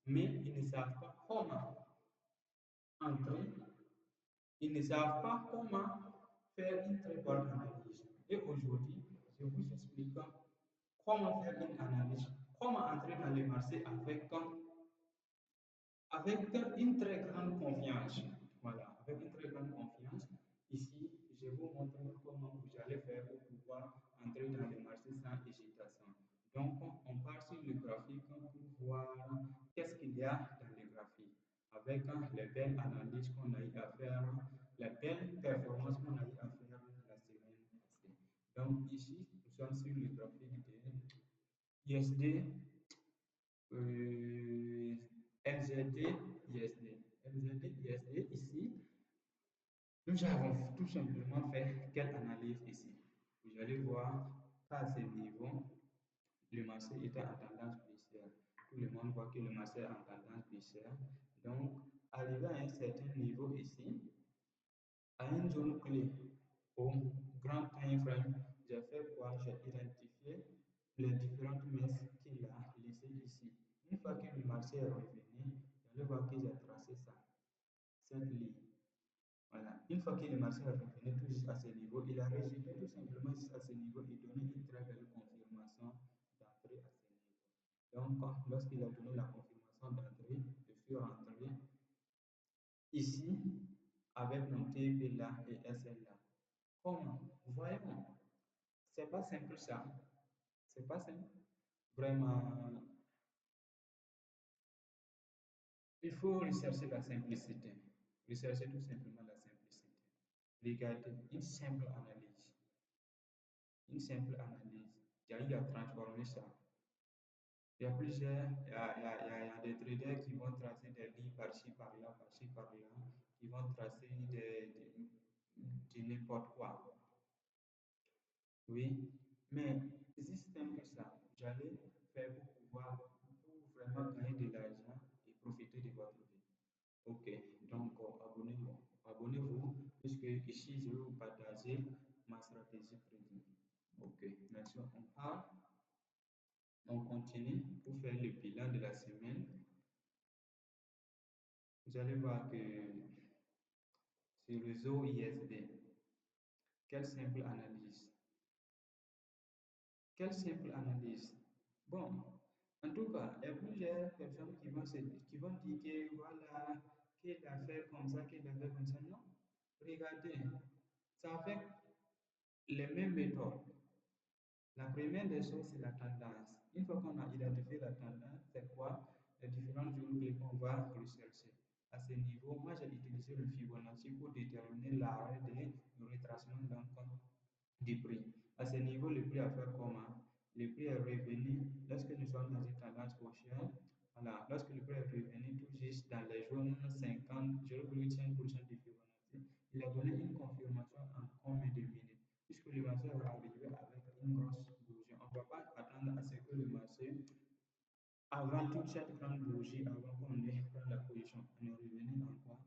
mais ils ne savent pas comment entrer, ils ne savent pas comment faire une très bonne analyse. Et aujourd'hui, je vous explique comment faire une analyse, comment entrer dans le marché avec une très grande confiance. Voilà, avec une très grande confiance. Ici, je vous montre comment vous allez faire pour pouvoir entrer dans le marché sans hésitation. Donc, on part sur le graphique pour voir qu'est-ce qu'il y a dans le graphique. Avec les belles analyses qu'on a eu à faire, les belles performances qu'on a eu à faire la semaine passée. Donc, ici, nous sommes sur le graphique de USD LZD, ISD. LZD, ISD, ici, nous avons tout simplement fait quelle analyse ici. Vous allez voir qu'à ce niveau, le marché était en tendance baissière. Tout le monde voit que le marché est en tendance baissière. Donc, arrivé à un certain niveau ici, à une zone clé au grand time frame, j'ai fait quoi? J'ai identifié les différentes messes qu'il a laissées ici. Une fois que le marché est revenu, vous allez voir que j'ai tracé ça, cette ligne. Voilà. Une fois que le marché est revenu tout juste à ce niveau, il a rejeté tout simplement juste à ce niveau et donné une très belle confirmation d'entrée à ce niveau. Donc, lorsqu'il a donné la confirmation d'entrée, je suis rentré ici avec mon TP là et SL là. Comment? Voyons. C'est pas simple ça. C'est pas simple. Vraiment, il faut rechercher la simplicité. Rechercher tout simplement la simplicité. Regardez, une simple analyse. Une simple analyse. Il y a eu à transformer ça. Il y a plusieurs, il y a des traders qui vont tracer des lignes par-ci, par-ci, par-là, qui vont tracer de n'importe quoi. Oui, mais c'est simple que ça. J'allais faire pour pouvoir, pour vraiment gagner de l'argent et profiter de votre vie. Ok, donc abonnez-vous. Abonnez-vous, puisque ici je vais vous partager ma stratégie trading. Ok, merci. On continue pour faire le bilan de la semaine. Vous allez voir que sur le réseau ISD, quelle simple analyse. Quelle simple analyse. Bon, en tout cas, il y a plusieurs personnes qui vont dire que voilà, qu'il a fait comme ça, qu'il a fait comme ça. Non, regardez, ça fait les mêmes méthodes. La première des choses, c'est la tendance. Une fois qu'on a identifié la tendance, c'est quoi? Les différentes zones clés qu'on va rechercher. À ce niveau, moi j'ai utilisé le Fibonacci pour déterminer l'arrêt de retracement du prix. À ce niveau, le prix a fait comment? Le prix est revenu lorsque nous sommes dans une tendance haussière. Voilà, lorsque le prix est revenu tout juste dans les zones 50, 0,5% de Fibonacci, il a donné une confirmation en combien de minutes? Puisque le marché va arriver avec une grosse bougie. On ne va pas attendre à ce que le marché, avant toute cette grande bougie, avant qu'on ait pris la position, on est revenu encore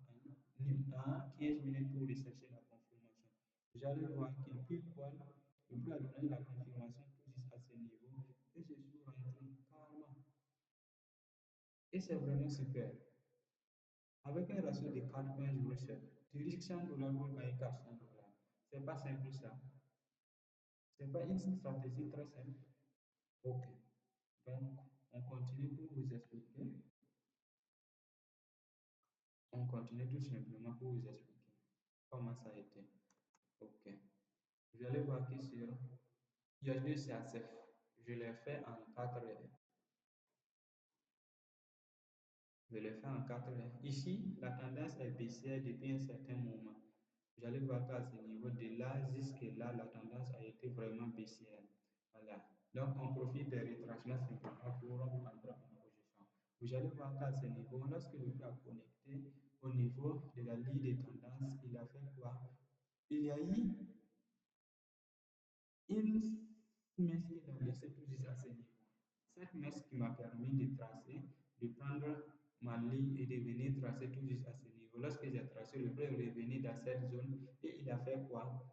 à 15 minutes pour rechercher la confirmation. Vous allez voir qu'il pile poil, le prix a donné la confirmation tout juste à ce niveau et je suis rentré carrément. Et c'est vraiment super. Avec un ratio de 4,07, tu risques 100 dollars pour gagner 400 dollars. C'est pas simple ça. C'est pas une stratégie très simple. Ok. Donc, on continue pour vous expliquer. On continue tout simplement pour vous expliquer comment ça a été. Ok. Vous allez voir qu'ici, il y a deux CACF. Je l'ai fait en 4 heures. Je l'ai fait en 4 heures. Ici, la tendance est baissière depuis un certain moment. Vous allez voir qu'à ce niveau de là jusqu'à là, la tendance a été vraiment baissière. Voilà. Donc, on profite des retracements simplement pour entrer en position. Vous allez voir qu'à ce niveau, lorsque le prix a connecté au niveau de la ligne de tendance, il a fait quoi? Il y a eu une messe qu'il a laissé tout juste à ce niveau. Cette messe qui m'a permis de tracer, de prendre ma ligne et de venir tracer tout juste à ce niveau. Lorsque j'ai tracé, le prix est revenu dans cette zone et il a fait quoi?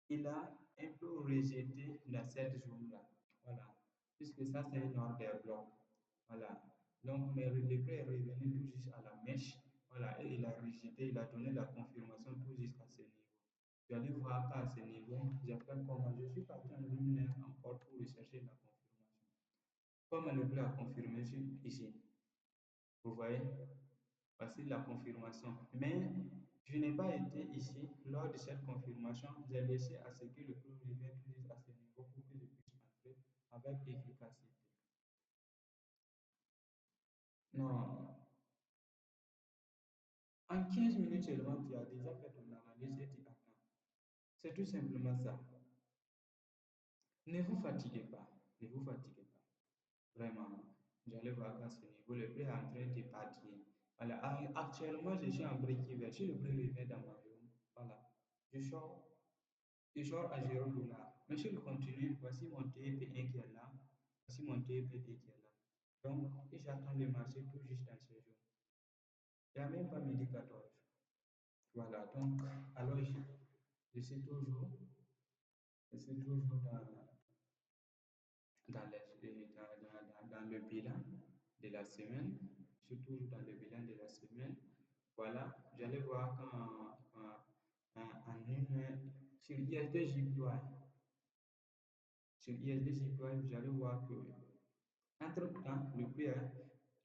Il a un peu rejeté dans cette zone-là. Voilà. Puisque ça, c'est un ordre des blocs. Voilà. Donc, mais le prix est revenu tout juste à la mèche. Voilà, et il a rejeté, il a donné la confirmation tout juste à ce niveau. Je vais aller voir qu'à ce niveau, j'ai fait comment je suis parti en ligne encore pour rechercher la confirmation. Comme le prix a confirmé ici, vous voyez, voici la confirmation. Mais je n'ai pas été ici lors de cette confirmation. J'ai laissé à ce que le prix revienne tout juste à ce niveau pour que je puisse entrer avec efficacité. Non, en 15 minutes seulement, tu as déjà fait ton analyse et tu attends. C'est tout simplement ça. Ne vous fatiguez pas. Ne vous fatiguez pas. Vraiment. J'allais voir qu'à ce niveau, le prix est en train de partir. Voilà. Actuellement, je suis en break-even. Si le prix revient dans ma zone, voilà. Je sors. Je sors à 0 $. Mais si je continue, voici mon TP1 qui est là. Voici mon TP2 qui est là. Donc, et j'attends le marché tout juste dans ces jours. Il n'y a même pas midi 14. Voilà. Donc, alors, je suis toujours, je suis toujours dans le bilan de la semaine. Je suis toujours dans le bilan de la semaine. Voilà, j'allais voir en une, sur ISD JPY, sur ISD JPY, j'allais voir que, entre-temps, le prix,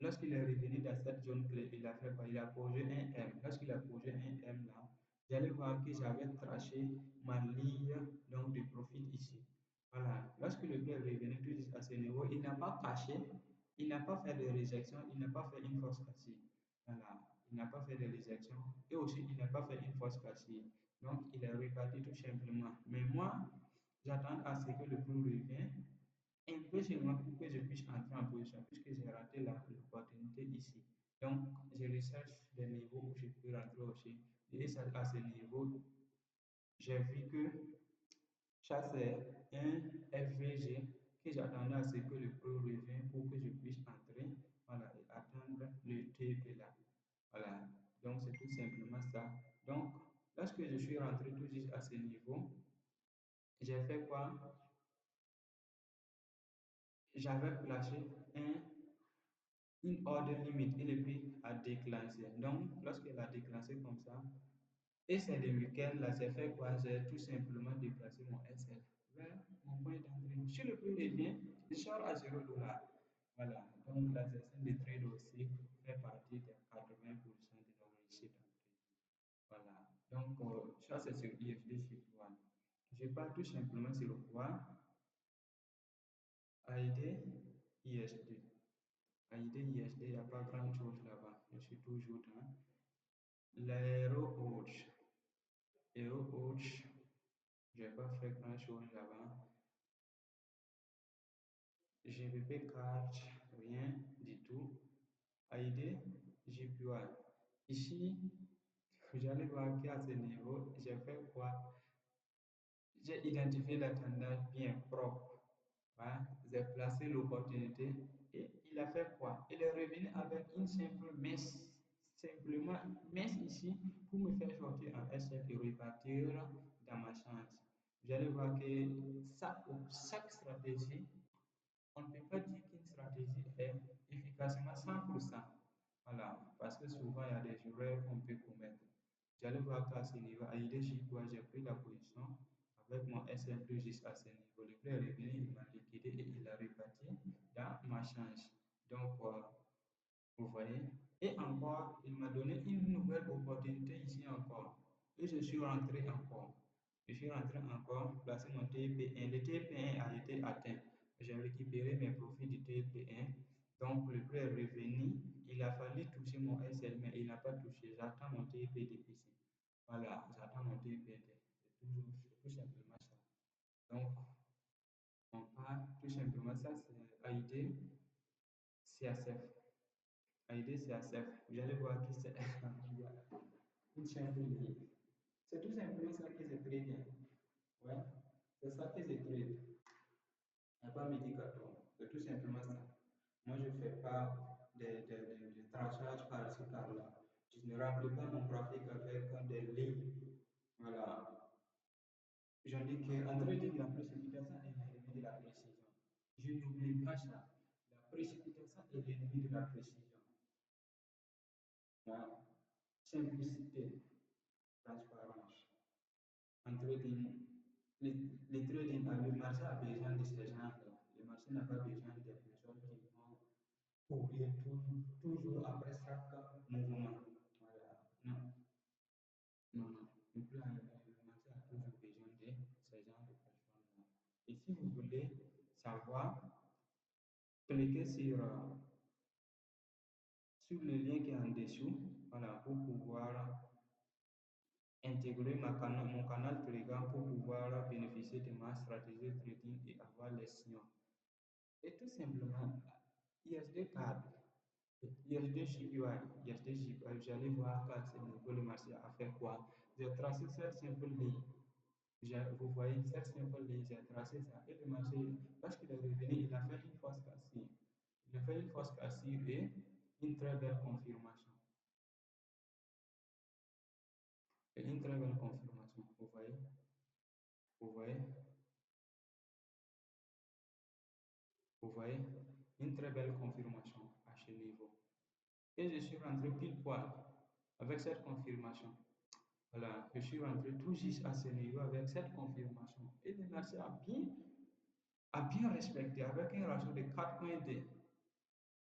lorsqu'il est revenu dans cette zone clé, il a fait quoi? Il a posé un M. Lorsqu'il a posé un M là, j'allais voir que j'avais traché ma ligne donc de profil ici. Voilà. Lorsque le prix est revenu tout à ce niveau, il n'a pas caché, il n'a pas fait de réjection, il n'a pas fait une force cassée. Voilà. Il n'a pas fait de réjection et aussi il n'a pas fait une force cassée. Donc il est reparti tout simplement. Mais moi, j'attends à ce que le prix revienne un peu seulement pour que je puisse entrer en position puisque j'ai raté l'opportunité ici. Donc, je recherche des niveaux où je peux rentrer aussi. Et à ce niveau, j'ai vu que ça, c'est un FVG que j'attendais à ce que le prix revienne pour que je puisse entrer, voilà, et attendre le TP là. Voilà, donc c'est tout simplement ça. Donc, lorsque je suis rentré tout juste à ce niveau, j'ai fait quoi? J'avais placé une ordre limite et le prix a déclenché. Donc, lorsqu'elle a déclenché comme ça, et c'est le week-end là, j'ai fait quoi? J'ai tout simplement déplacé mon SL vers mon point d'entrée. Si le prix revient, je sors à 0 $. Voilà, donc la gestion de trade aussi fait partie des 80% de la réussite en trade. Voilà, donc ça c'est sur IFD Shift One. Je pars tout simplement sur le quoi? AID, ISD. AID, ISD, il n'y a pas grand chose là-bas. Je suis toujours dans l'aéro haute. Aéro haute. Je n'ai pas fait grand chose là-bas. GBP card, rien du tout. ID, JPY. Ici, vous allez voir qu'à ce niveau, j'ai fait quoi? J'ai identifié la tendance bien propre. Voilà. J'ai placé l'opportunité et il a fait quoi? Il est revenu avec une simple messe. Simplement, messe ici pour me faire sortir en SF et repartir dans ma chance. Vous allez voir que ça, chaque stratégie, on ne peut pas dire qu'une stratégie est efficacement 100%. Voilà, parce que souvent il y a des erreurs qu'on peut commettre. J'allais voir qu'à ce niveau, à leadership, j'ai pris la position avec mon SM2 jusqu'à ce niveau. Le prix est revenu, il m'a liquidé et il a reparti dans ma change. Donc, vous voyez. Et encore, il m'a donné une nouvelle opportunité ici encore. Et je suis rentré encore. Je suis rentré encore, placé mon TP1. Le TP1 a été atteint. J'ai récupéré mes profits du TP1. Donc, le prix est revenu. Il a fallu toucher mon SL, mais il n'a pas touché. J'attends mon TP ici. Voilà, j'attends mon TP. C'est toujours tout simplement ça. Donc, on part tout simplement ça, c'est AID, CSF. AID, CSF. Vous allez voir que c'est une simple ligne. C'est tout simplement ça que c'est très bien. Ouais, c'est ça que c'est très bien. Il n'y a pas médicateur. C'est tout simplement ça. Moi, je ne fais pas de traçage par-ci par-là. Je ne remplis pas mon graphique avec des lignes. Voilà. J'en dis qu'en trading, la précipitation est l'ennemi de la précision. Je n'oublie pas ça. précipitation est l'ennemi de la précision. La simplicité, transparence. En trading, les trading, le marché a besoin de ces gens-là. Le marché n'a pas besoin des personnes qui vont courir toujours après chaque mouvement. Voilà. Non, non, non. Le marché a toujours besoin de ces gens de personnes-là. Et si vous voulez savoir, cliquez sur le lien qui est en dessous, voilà, pour pouvoir intégrer mon canal Telegram pour pouvoir bénéficier de ma stratégie de trading et avoir les signaux. Et tout simplement, ISD card, ISD SHIBUI, ISD SHIBUI, vous allez voir qu'à ce niveau, le marché a fait quoi? J'ai tracé cette simple ligne. Vous voyez cette simple ligne, j'ai tracé ça. Et le marché, parce qu'il est revenu, il a fait une fausse cassure. Il a fait une fausse cassure et une très belle confirmation. Et une très belle confirmation, vous voyez? Vous voyez? Vous voyez? Une très belle confirmation à ce niveau. Et je suis rentré pile poil avec cette confirmation. Voilà, je suis rentré tout juste à ce niveau avec cette confirmation. Et le marché a bien respecté avec un ratio de 4.2.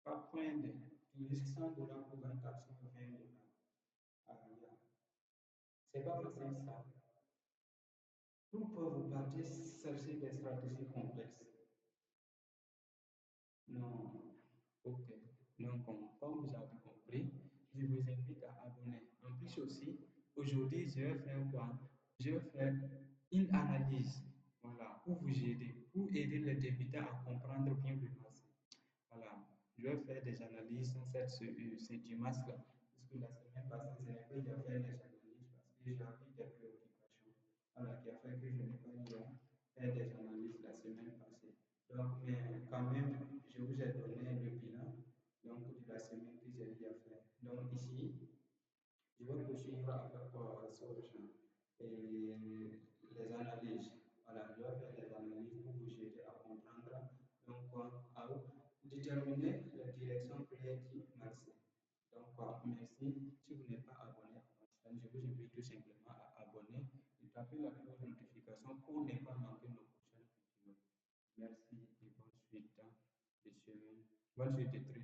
4.2. Tu risques $100 pour 24 $20. C'est pas facile ça. Pourquoi vous partez chercher des stratégies complexes? Non. Ok. Donc, comme vous avez compris, je vous invite à abonner. En plus aussi, aujourd'hui, je vais faire quoi? Je vais faire une analyse, voilà, pour aider les débutants à comprendre bien le marché. Voilà, je vais faire des analyses en fait ce dimanche-là. Parce que la semaine passée, c'est un peu, il y a fait des analyses parce que j'ai appris des préoccupations. Voilà, qui a fait que je n'ai pas eu à faire des analyses la semaine passée. Donc, mais quand même, je vous ai donné le bilan donc, de la semaine que j'ai eu à faire. Donc, ici, je vais poursuivre avec Sourchan et les analyses. Voilà, je vais faire les analyses pour vous aider à comprendre donc, à déterminer la direction clé du marché. Donc, merci. Si vous n'êtes pas abonné à ma chaîne, je vous invite tout simplement à abonner et taper la cloche de notification pour ne pas manquer nos prochaines vidéos. Merci et bonne suite de semaine. Bonne suite de